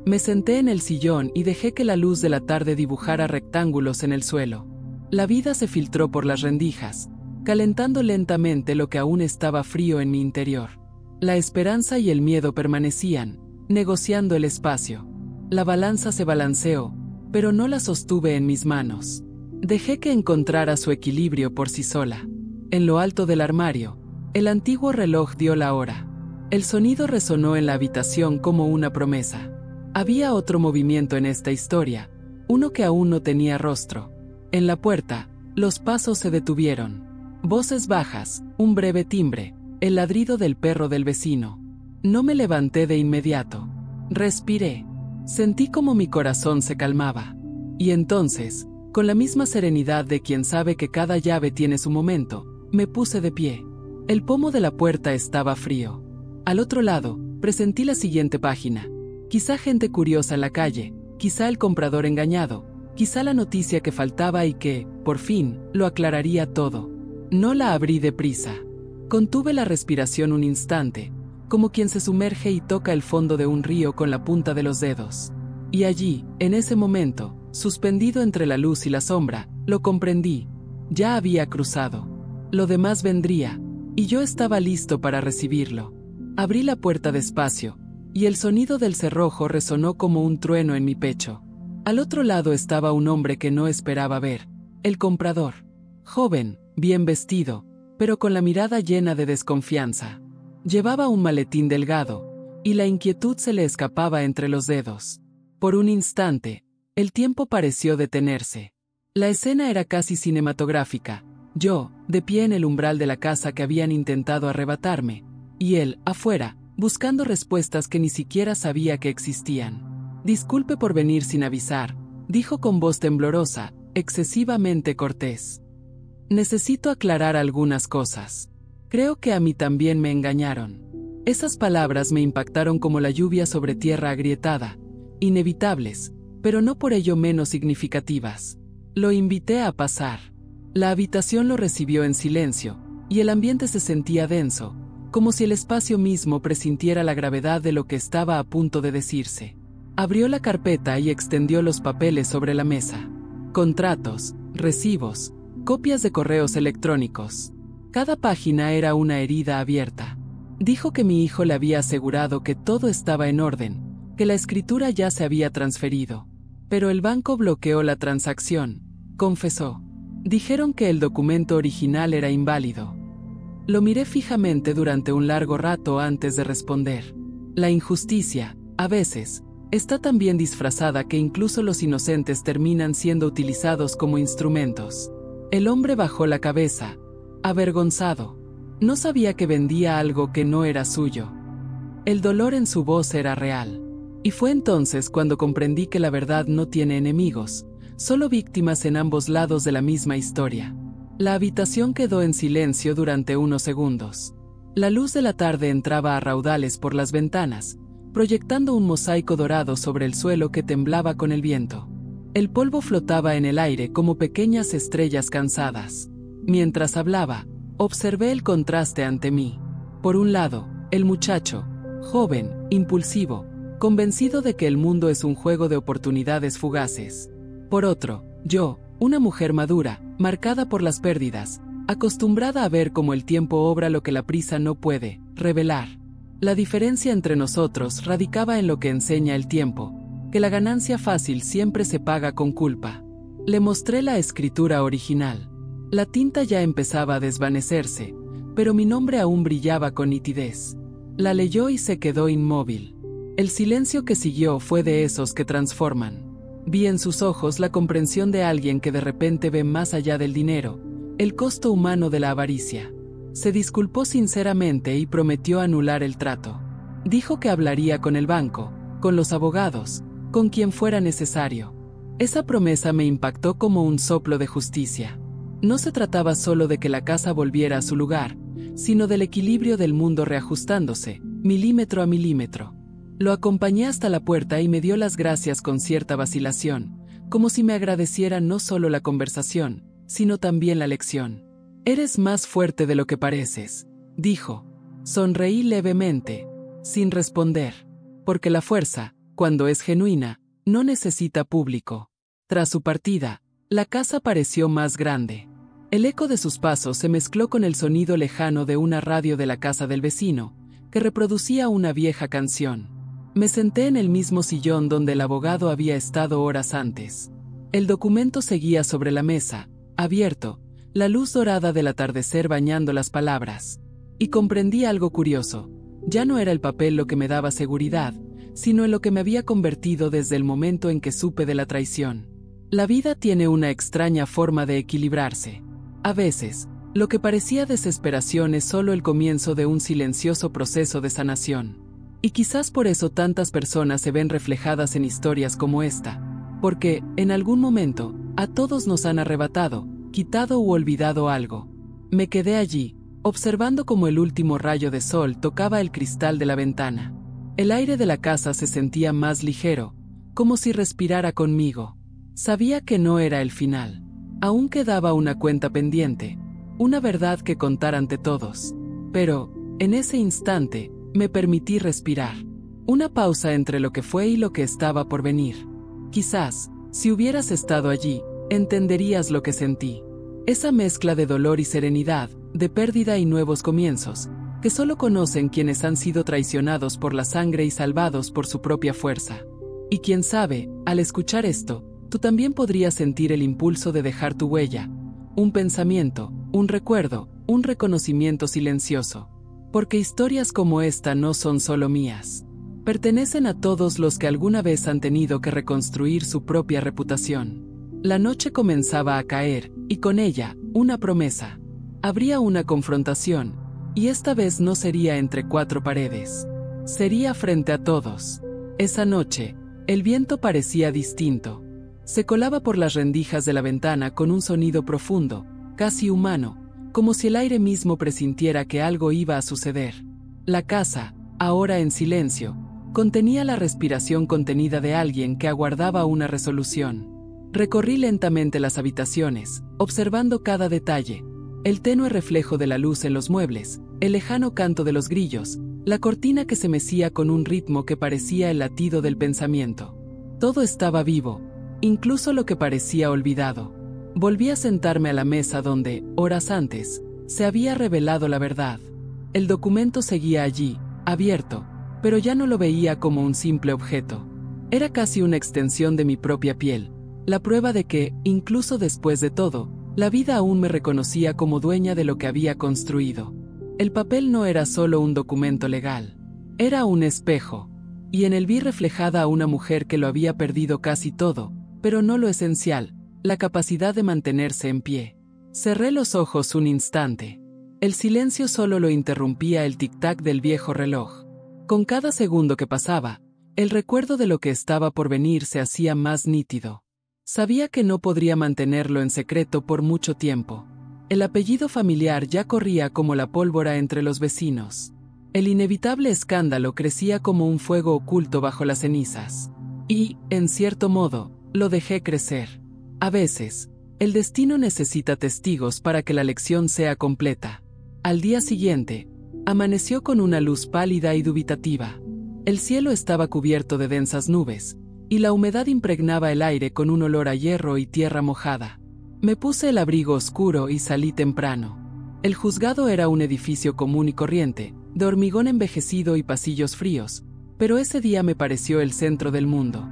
Me senté en el sillón y dejé que la luz de la tarde dibujara rectángulos en el suelo. La vida se filtró por las rendijas, calentando lentamente lo que aún estaba frío en mi interior. La esperanza y el miedo permanecían, negociando el espacio. La balanza se balanceó, pero no la sostuve en mis manos. Dejé que encontrara su equilibrio por sí sola. En lo alto del armario, el antiguo reloj dio la hora. El sonido resonó en la habitación como una promesa. Había otro movimiento en esta historia, uno que aún no tenía rostro. En la puerta, los pasos se detuvieron. Voces bajas, un breve timbre, el ladrido del perro del vecino. No me levanté de inmediato. Respiré. Sentí como mi corazón se calmaba. Y entonces, con la misma serenidad de quien sabe que cada llave tiene su momento, me puse de pie. El pomo de la puerta estaba frío. Al otro lado, presentí la siguiente página. Quizá gente curiosa en la calle, quizá el comprador engañado, quizá la noticia que faltaba y que, por fin, lo aclararía todo. No la abrí deprisa. Contuve la respiración un instante, como quien se sumerge y toca el fondo de un río con la punta de los dedos. Y allí, en ese momento, suspendido entre la luz y la sombra, lo comprendí. Ya había cruzado. Lo demás vendría, y yo estaba listo para recibirlo. Abrí la puerta despacio, y el sonido del cerrojo resonó como un trueno en mi pecho. Al otro lado estaba un hombre que no esperaba ver, el comprador. Joven, bien vestido, pero con la mirada llena de desconfianza. Llevaba un maletín delgado, y la inquietud se le escapaba entre los dedos. Por un instante, el tiempo pareció detenerse. La escena era casi cinematográfica. Yo, de pie en el umbral de la casa que habían intentado arrebatarme, y él, afuera, buscando respuestas que ni siquiera sabía que existían. Disculpe por venir sin avisar, dijo con voz temblorosa, excesivamente cortés. Necesito aclarar algunas cosas. Creo que a mí también me engañaron. Esas palabras me impactaron como la lluvia sobre tierra agrietada, inevitables, pero no por ello menos significativas. Lo invité a pasar. La habitación lo recibió en silencio, y el ambiente se sentía denso, como si el espacio mismo presintiera la gravedad de lo que estaba a punto de decirse. Abrió la carpeta y extendió los papeles sobre la mesa. Contratos, recibos, Copias de correos electrónicos. Cada página era una herida abierta. Dijo que mi hijo le había asegurado que todo estaba en orden, que la escritura ya se había transferido. Pero el banco bloqueó la transacción, confesó. Dijeron que el documento original era inválido. Lo miré fijamente durante un largo rato antes de responder. La injusticia, a veces, está tan bien disfrazada que incluso los inocentes terminan siendo utilizados como instrumentos. El hombre bajó la cabeza, avergonzado. No sabía que vendía algo que no era suyo. El dolor en su voz era real. Y fue entonces cuando comprendí que la verdad no tiene enemigos, solo víctimas en ambos lados de la misma historia. La habitación quedó en silencio durante unos segundos. La luz de la tarde entraba a raudales por las ventanas, proyectando un mosaico dorado sobre el suelo que temblaba con el viento. El polvo flotaba en el aire como pequeñas estrellas cansadas. Mientras hablaba, observé el contraste ante mí. Por un lado, el muchacho, joven, impulsivo, convencido de que el mundo es un juego de oportunidades fugaces. Por otro, yo, una mujer madura, marcada por las pérdidas, acostumbrada a ver cómo el tiempo obra lo que la prisa no puede revelar. La diferencia entre nosotros radicaba en lo que enseña el tiempo, que la ganancia fácil siempre se paga con culpa. Le mostré la escritura original. La tinta ya empezaba a desvanecerse, pero mi nombre aún brillaba con nitidez. La leyó y se quedó inmóvil. El silencio que siguió fue de esos que transforman. Vi en sus ojos la comprensión de alguien que de repente ve más allá del dinero, el costo humano de la avaricia. Se disculpó sinceramente y prometió anular el trato. Dijo que hablaría con el banco, con los abogados, con quien fuera necesario. Esa promesa me impactó como un soplo de justicia. No se trataba solo de que la casa volviera a su lugar, sino del equilibrio del mundo reajustándose, milímetro a milímetro. Lo acompañé hasta la puerta y me dio las gracias con cierta vacilación, como si me agradeciera no solo la conversación, sino también la lección. «Eres más fuerte de lo que pareces», dijo. Sonreí levemente, sin responder, porque la fuerza, cuando es genuina, no necesita público. Tras su partida, la casa pareció más grande. El eco de sus pasos se mezcló con el sonido lejano de una radio de la casa del vecino, que reproducía una vieja canción. Me senté en el mismo sillón donde el abogado había estado horas antes. El documento seguía sobre la mesa, abierto, la luz dorada del atardecer bañando las palabras. Y comprendí algo curioso. Ya no era el papel lo que me daba seguridad, sino en lo que me había convertido desde el momento en que supe de la traición. La vida tiene una extraña forma de equilibrarse. A veces, lo que parecía desesperación es solo el comienzo de un silencioso proceso de sanación. Y quizás por eso tantas personas se ven reflejadas en historias como esta, porque, en algún momento, a todos nos han arrebatado, quitado u olvidado algo. Me quedé allí, observando cómo el último rayo de sol tocaba el cristal de la ventana. El aire de la casa se sentía más ligero, como si respirara conmigo. Sabía que no era el final. Aún quedaba una cuenta pendiente, una verdad que contar ante todos. Pero, en ese instante, me permití respirar. Una pausa entre lo que fue y lo que estaba por venir. Quizás, si hubieras estado allí, entenderías lo que sentí. Esa mezcla de dolor y serenidad, de pérdida y nuevos comienzos, que solo conocen quienes han sido traicionados por la sangre y salvados por su propia fuerza. Y quién sabe, al escuchar esto, tú también podrías sentir el impulso de dejar tu huella, un pensamiento, un recuerdo, un reconocimiento silencioso. Porque historias como esta no son solo mías. Pertenecen a todos los que alguna vez han tenido que reconstruir su propia reputación. La noche comenzaba a caer, y con ella, una promesa. Habría una confrontación, y esta vez no sería entre cuatro paredes. Sería frente a todos. Esa noche, el viento parecía distinto. Se colaba por las rendijas de la ventana con un sonido profundo, casi humano, como si el aire mismo presintiera que algo iba a suceder. La casa, ahora en silencio, contenía la respiración contenida de alguien que aguardaba una resolución. Recorrí lentamente las habitaciones, observando cada detalle, el tenue reflejo de la luz en los muebles, el lejano canto de los grillos, la cortina que se mecía con un ritmo que parecía el latido del pensamiento. Todo estaba vivo, incluso lo que parecía olvidado. Volví a sentarme a la mesa donde, horas antes, se había revelado la verdad. El documento seguía allí, abierto, pero ya no lo veía como un simple objeto. Era casi una extensión de mi propia piel, la prueba de que, incluso después de todo, la vida aún me reconocía como dueña de lo que había construido. El papel no era solo un documento legal, era un espejo, y en él vi reflejada a una mujer que lo había perdido casi todo, pero no lo esencial, la capacidad de mantenerse en pie. Cerré los ojos un instante. El silencio solo lo interrumpía el tic-tac del viejo reloj. Con cada segundo que pasaba, el recuerdo de lo que estaba por venir se hacía más nítido. Sabía que no podría mantenerlo en secreto por mucho tiempo. El apellido familiar ya corría como la pólvora entre los vecinos. El inevitable escándalo crecía como un fuego oculto bajo las cenizas. Y, en cierto modo, lo dejé crecer. A veces, el destino necesita testigos para que la lección sea completa. Al día siguiente, amaneció con una luz pálida y dubitativa. El cielo estaba cubierto de densas nubes, y la humedad impregnaba el aire con un olor a hierro y tierra mojada. Me puse el abrigo oscuro y salí temprano. El juzgado era un edificio común y corriente, de hormigón envejecido y pasillos fríos, pero ese día me pareció el centro del mundo.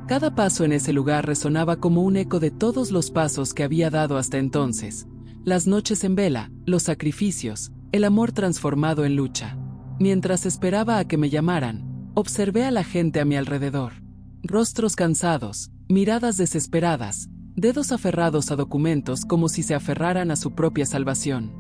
Cada paso en ese lugar resonaba como un eco de todos los pasos que había dado hasta entonces. Las noches en vela, los sacrificios, el amor transformado en lucha. Mientras esperaba a que me llamaran, observé a la gente a mi alrededor. Rostros cansados, miradas desesperadas, dedos aferrados a documentos como si se aferraran a su propia salvación.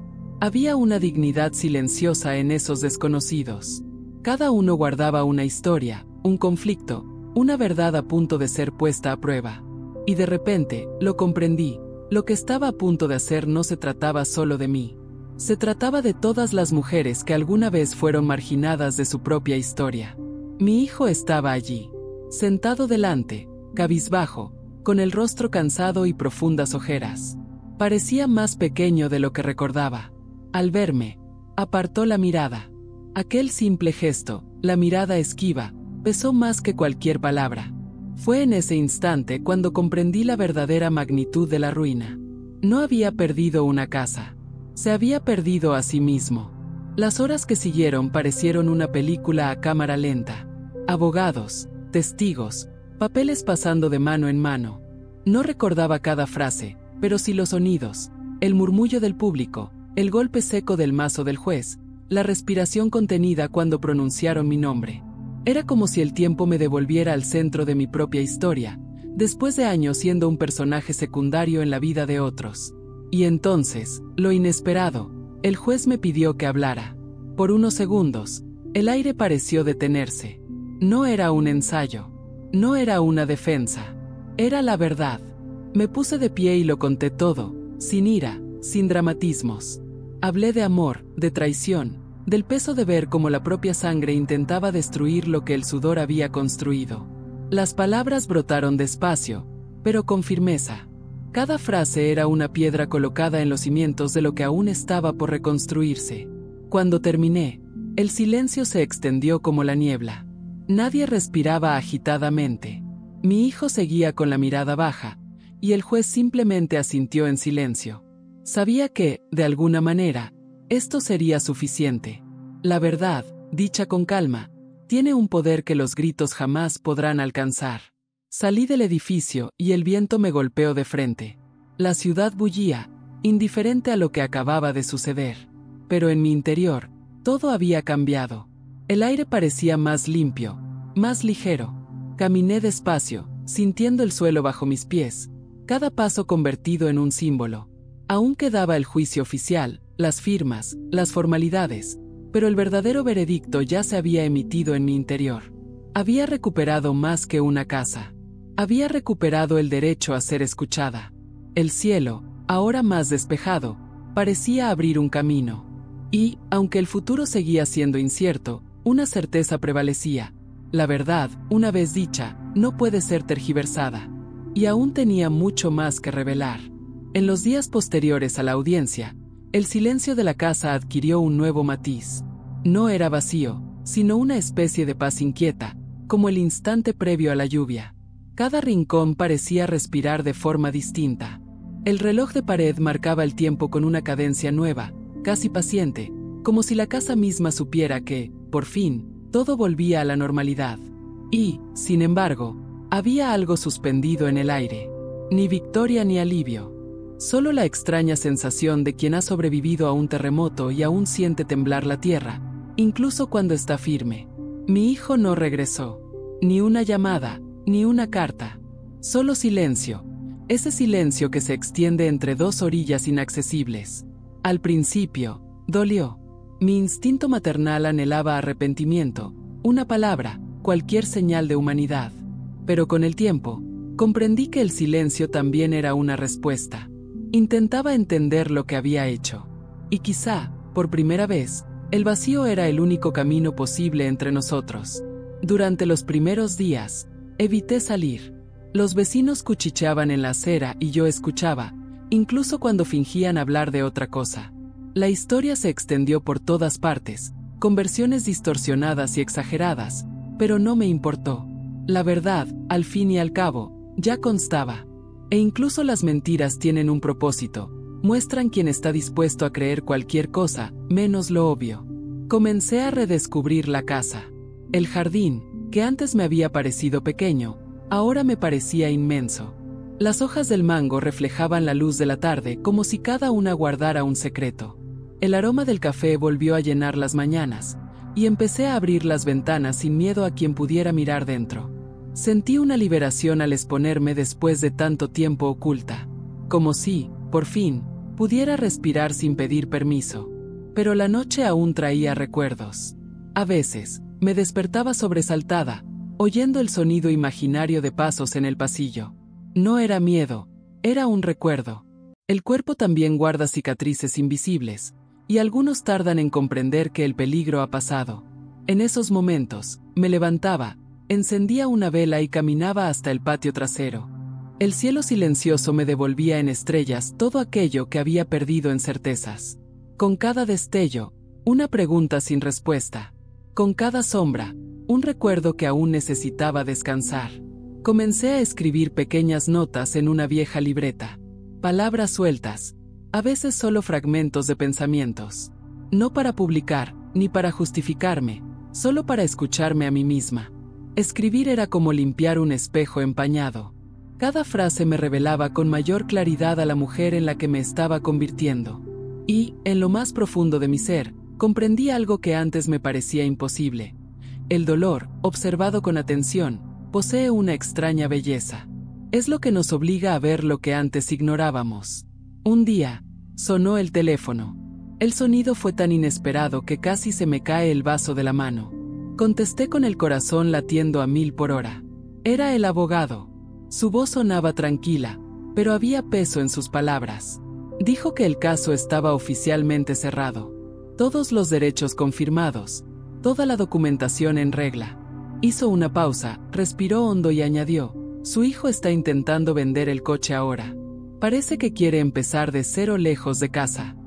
Había una dignidad silenciosa en esos desconocidos. Cada uno guardaba una historia, un conflicto, una verdad a punto de ser puesta a prueba. Y de repente, lo comprendí, lo que estaba a punto de hacer no se trataba solo de mí. Se trataba de todas las mujeres que alguna vez fueron marginadas de su propia historia. Mi hijo estaba allí, sentado delante, cabizbajo, con el rostro cansado y profundas ojeras. Parecía más pequeño de lo que recordaba. Al verme, apartó la mirada. Aquel simple gesto, la mirada esquiva, pesó más que cualquier palabra. Fue en ese instante cuando comprendí la verdadera magnitud de la ruina. No había perdido una casa. Se había perdido a sí mismo. Las horas que siguieron parecieron una película a cámara lenta. Abogados, testigos, papeles pasando de mano en mano. No recordaba cada frase, pero sí los sonidos, el murmullo del público, el golpe seco del mazo del juez, la respiración contenida cuando pronunciaron mi nombre. Era como si el tiempo me devolviera al centro de mi propia historia, después de años siendo un personaje secundario en la vida de otros. Y entonces, lo inesperado, el juez me pidió que hablara. Por unos segundos, el aire pareció detenerse. No era un ensayo. No era una defensa. Era la verdad. Me puse de pie y lo conté todo, sin ira, sin dramatismos. Hablé de amor, de traición, del peso de ver cómo la propia sangre intentaba destruir lo que el sudor había construido. Las palabras brotaron despacio, pero con firmeza. Cada frase era una piedra colocada en los cimientos de lo que aún estaba por reconstruirse. Cuando terminé, el silencio se extendió como la niebla. Nadie respiraba agitadamente. Mi hijo seguía con la mirada baja, y el juez simplemente asintió en silencio. Sabía que, de alguna manera, esto sería suficiente. La verdad, dicha con calma, tiene un poder que los gritos jamás podrán alcanzar. Salí del edificio y el viento me golpeó de frente. La ciudad bullía, indiferente a lo que acababa de suceder. Pero en mi interior, todo había cambiado. El aire parecía más limpio, más ligero. Caminé despacio, sintiendo el suelo bajo mis pies, cada paso convertido en un símbolo. Aún quedaba el juicio oficial, las firmas, las formalidades, pero el verdadero veredicto ya se había emitido en mi interior. Había recuperado más que una casa. Había recuperado el derecho a ser escuchada. El cielo, ahora más despejado, parecía abrir un camino. Y, aunque el futuro seguía siendo incierto, una certeza prevalecía. La verdad, una vez dicha, no puede ser tergiversada. Y aún tenía mucho más que revelar. En los días posteriores a la audiencia, el silencio de la casa adquirió un nuevo matiz. No era vacío, sino una especie de paz inquieta, como el instante previo a la lluvia. Cada rincón parecía respirar de forma distinta. El reloj de pared marcaba el tiempo con una cadencia nueva, casi paciente, como si la casa misma supiera que, por fin, todo volvía a la normalidad. Y, sin embargo, había algo suspendido en el aire. Ni victoria ni alivio. Solo la extraña sensación de quien ha sobrevivido a un terremoto y aún siente temblar la tierra, incluso cuando está firme. Mi hijo no regresó. Ni una llamada, ni una carta. Solo silencio. Ese silencio que se extiende entre dos orillas inaccesibles. Al principio, dolió. Mi instinto maternal anhelaba arrepentimiento, una palabra, cualquier señal de humanidad. Pero con el tiempo, comprendí que el silencio también era una respuesta. Intentaba entender lo que había hecho. Y quizá, por primera vez, el vacío era el único camino posible entre nosotros. Durante los primeros días, evité salir. Los vecinos cuchicheaban en la acera y yo escuchaba, incluso cuando fingían hablar de otra cosa. La historia se extendió por todas partes, con versiones distorsionadas y exageradas, pero no me importó. La verdad, al fin y al cabo, ya constaba. E incluso las mentiras tienen un propósito, muestran quién está dispuesto a creer cualquier cosa, menos lo obvio. Comencé a redescubrir la casa. El jardín, que antes me había parecido pequeño, ahora me parecía inmenso. Las hojas del mango reflejaban la luz de la tarde como si cada una guardara un secreto. El aroma del café volvió a llenar las mañanas, y empecé a abrir las ventanas sin miedo a quien pudiera mirar dentro. Sentí una liberación al exponerme después de tanto tiempo oculta. Como si, por fin, pudiera respirar sin pedir permiso. Pero la noche aún traía recuerdos. A veces, me despertaba sobresaltada, oyendo el sonido imaginario de pasos en el pasillo. No era miedo, era un recuerdo. El cuerpo también guarda cicatrices invisibles, y algunos tardan en comprender que el peligro ha pasado. En esos momentos, me levantaba, encendía una vela y caminaba hasta el patio trasero. El cielo silencioso me devolvía en estrellas todo aquello que había perdido en certezas. Con cada destello, una pregunta sin respuesta. Con cada sombra, un recuerdo que aún necesitaba descansar. Comencé a escribir pequeñas notas en una vieja libreta. Palabras sueltas, a veces solo fragmentos de pensamientos. No para publicar, ni para justificarme, solo para escucharme a mí misma. Escribir era como limpiar un espejo empañado. Cada frase me revelaba con mayor claridad a la mujer en la que me estaba convirtiendo. Y, en lo más profundo de mi ser, comprendí algo que antes me parecía imposible. El dolor, observado con atención, posee una extraña belleza. Es lo que nos obliga a ver lo que antes ignorábamos. Un día, sonó el teléfono. El sonido fue tan inesperado que casi se me cae el vaso de la mano. Contesté con el corazón latiendo a 1000 por hora. Era el abogado. Su voz sonaba tranquila, pero había peso en sus palabras. Dijo que el caso estaba oficialmente cerrado. Todos los derechos confirmados. Toda la documentación en regla. Hizo una pausa, respiró hondo y añadió: su hijo está intentando vender el coche ahora. Parece que quiere empezar de cero lejos de casa.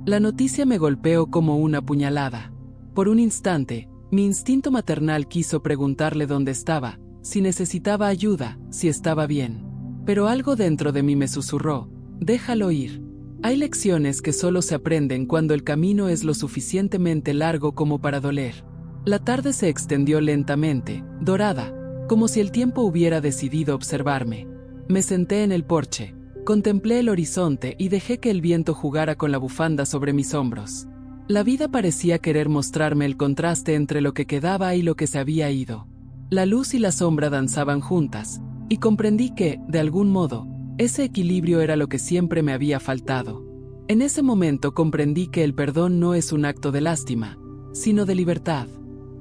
La noticia me golpeó como una puñalada. Por un instante, mi instinto maternal quiso preguntarle dónde estaba, si necesitaba ayuda, si estaba bien. Pero algo dentro de mí me susurró: déjalo ir. Hay lecciones que solo se aprenden cuando el camino es lo suficientemente largo como para doler. La tarde se extendió lentamente, dorada, como si el tiempo hubiera decidido observarme. Me senté en el porche, contemplé el horizonte y dejé que el viento jugara con la bufanda sobre mis hombros. La vida parecía querer mostrarme el contraste entre lo que quedaba y lo que se había ido. La luz y la sombra danzaban juntas, y comprendí que, de algún modo, ese equilibrio era lo que siempre me había faltado. En ese momento comprendí que el perdón no es un acto de lástima, sino de libertad.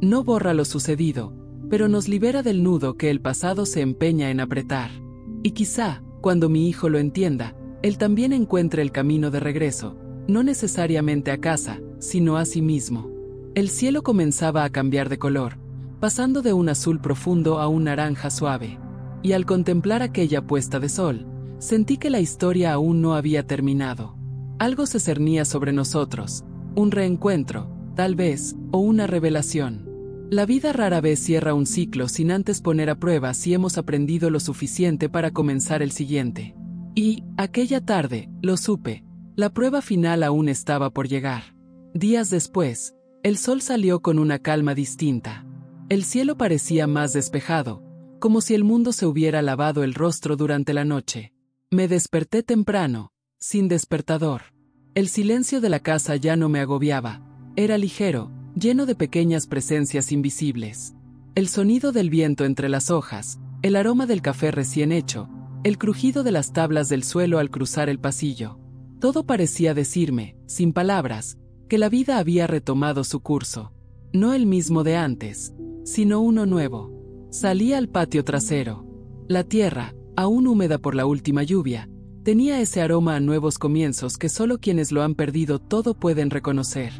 No borra lo sucedido, pero nos libera del nudo que el pasado se empeña en apretar. Y quizá, cuando mi hijo lo entienda, él también encuentre el camino de regreso, no necesariamente a casa, sino a sí mismo. El cielo comenzaba a cambiar de color, pasando de un azul profundo a un naranja suave. Y al contemplar aquella puesta de sol, sentí que la historia aún no había terminado. Algo se cernía sobre nosotros, un reencuentro, tal vez, o una revelación. La vida rara vez cierra un ciclo sin antes poner a prueba si hemos aprendido lo suficiente para comenzar el siguiente. Y, aquella tarde, lo supe, la prueba final aún estaba por llegar. Días después, el sol salió con una calma distinta. El cielo parecía más despejado, como si el mundo se hubiera lavado el rostro durante la noche. Me desperté temprano, sin despertador. El silencio de la casa ya no me agobiaba, era ligero, lleno de pequeñas presencias invisibles. El sonido del viento entre las hojas, el aroma del café recién hecho, el crujido de las tablas del suelo al cruzar el pasillo. Todo parecía decirme, sin palabras, que la vida había retomado su curso. No el mismo de antes, sino uno nuevo. Salí al patio trasero. La tierra, aún húmeda por la última lluvia, tenía ese aroma a nuevos comienzos que solo quienes lo han perdido todo pueden reconocer.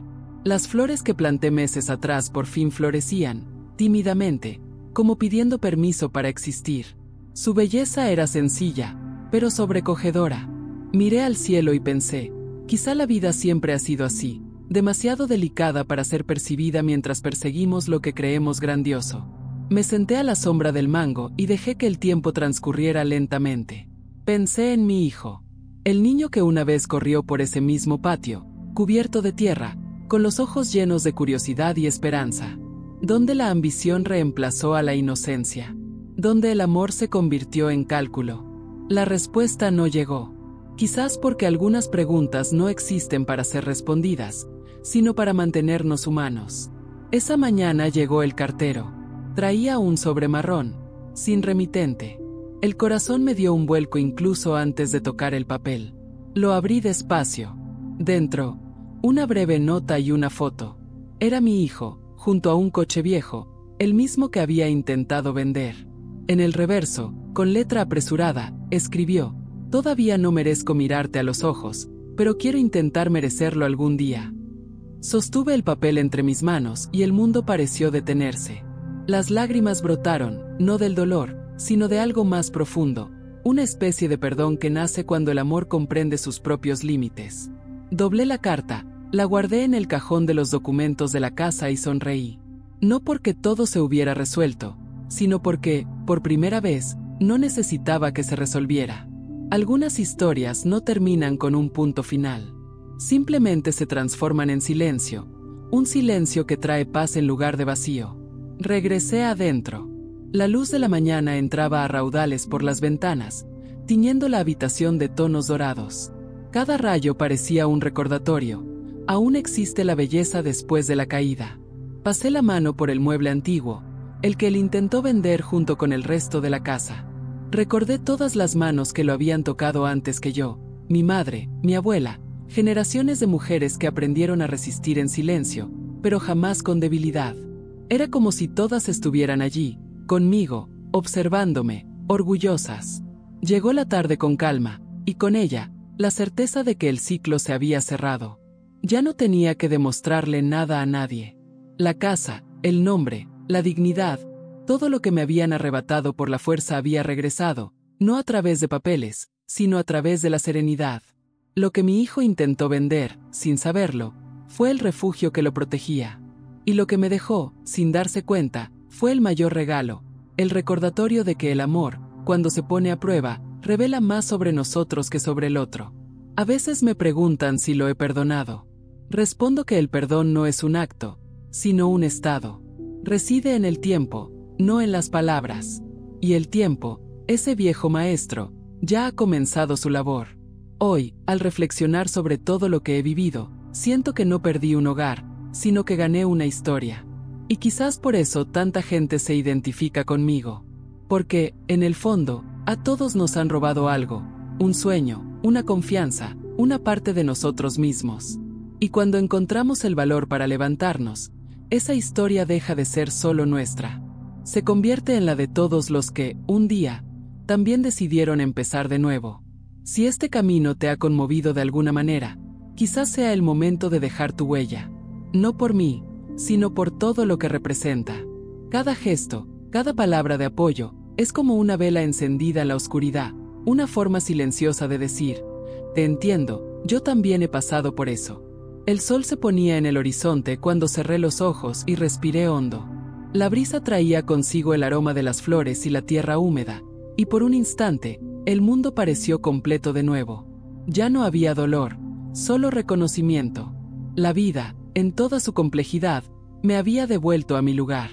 Las flores que planté meses atrás por fin florecían, tímidamente, como pidiendo permiso para existir. Su belleza era sencilla, pero sobrecogedora. Miré al cielo y pensé, quizá la vida siempre ha sido así, demasiado delicada para ser percibida mientras perseguimos lo que creemos grandioso. Me senté a la sombra del mango y dejé que el tiempo transcurriera lentamente. Pensé en mi hijo, el niño que una vez corrió por ese mismo patio, cubierto de tierra, con los ojos llenos de curiosidad y esperanza. Donde la ambición reemplazó a la inocencia. Donde el amor se convirtió en cálculo. La respuesta no llegó. Quizás porque algunas preguntas no existen para ser respondidas, sino para mantenernos humanos. Esa mañana llegó el cartero. Traía un sobre marrón, sin remitente. El corazón me dio un vuelco incluso antes de tocar el papel. Lo abrí despacio. Dentro, una breve nota y una foto. Era mi hijo, junto a un coche viejo, el mismo que había intentado vender. En el reverso, con letra apresurada, escribió: «Todavía no merezco mirarte a los ojos, pero quiero intentar merecerlo algún día». Sostuve el papel entre mis manos y el mundo pareció detenerse. Las lágrimas brotaron, no del dolor, sino de algo más profundo, una especie de perdón que nace cuando el amor comprende sus propios límites. Doblé la carta, la guardé en el cajón de los documentos de la casa y sonreí. No porque todo se hubiera resuelto, sino porque, por primera vez, no necesitaba que se resolviera. Algunas historias no terminan con un punto final. Simplemente se transforman en silencio, un silencio que trae paz en lugar de vacío. Regresé adentro. La luz de la mañana entraba a raudales por las ventanas, tiñendo la habitación de tonos dorados. Cada rayo parecía un recordatorio. Aún existe la belleza después de la caída. Pasé la mano por el mueble antiguo, el que él intentó vender junto con el resto de la casa. Recordé todas las manos que lo habían tocado antes que yo, mi madre, mi abuela, generaciones de mujeres que aprendieron a resistir en silencio, pero jamás con debilidad. Era como si todas estuvieran allí, conmigo, observándome, orgullosas. Llegó la tarde con calma, y con ella, la certeza de que el ciclo se había cerrado. Ya no tenía que demostrarle nada a nadie. La casa, el nombre, la dignidad, todo lo que me habían arrebatado por la fuerza había regresado, no a través de papeles, sino a través de la serenidad. Lo que mi hijo intentó vender, sin saberlo, fue el refugio que lo protegía. Y lo que me dejó, sin darse cuenta, fue el mayor regalo, el recordatorio de que el amor, cuando se pone a prueba, revela más sobre nosotros que sobre el otro. A veces me preguntan si lo he perdonado. Respondo que el perdón no es un acto, sino un estado. Reside en el tiempo, no en las palabras. Y el tiempo, ese viejo maestro, ya ha comenzado su labor. Hoy, al reflexionar sobre todo lo que he vivido, siento que no perdí un hogar, sino que gané una historia. Y quizás por eso tanta gente se identifica conmigo. Porque, en el fondo, a todos nos han robado algo, un sueño, una confianza, una parte de nosotros mismos. Y cuando encontramos el valor para levantarnos, esa historia deja de ser solo nuestra. Se convierte en la de todos los que, un día, también decidieron empezar de nuevo. Si este camino te ha conmovido de alguna manera, quizás sea el momento de dejar tu huella. No por mí, sino por todo lo que representa. Cada gesto, cada palabra de apoyo, es como una vela encendida en la oscuridad, una forma silenciosa de decir: te entiendo, yo también he pasado por eso. El sol se ponía en el horizonte cuando cerré los ojos y respiré hondo. La brisa traía consigo el aroma de las flores y la tierra húmeda, y por un instante, El mundo pareció completo de nuevo. Ya no había dolor, solo reconocimiento. La vida, en toda su complejidad, me había devuelto a mi lugar.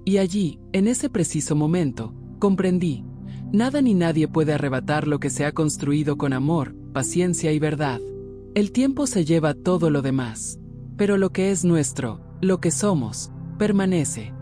Y allí, en ese preciso momento, comprendí: nada ni nadie puede arrebatar lo que se ha construido con amor, paciencia y verdad. El tiempo se lleva todo lo demás, pero lo que es nuestro, lo que somos, permanece.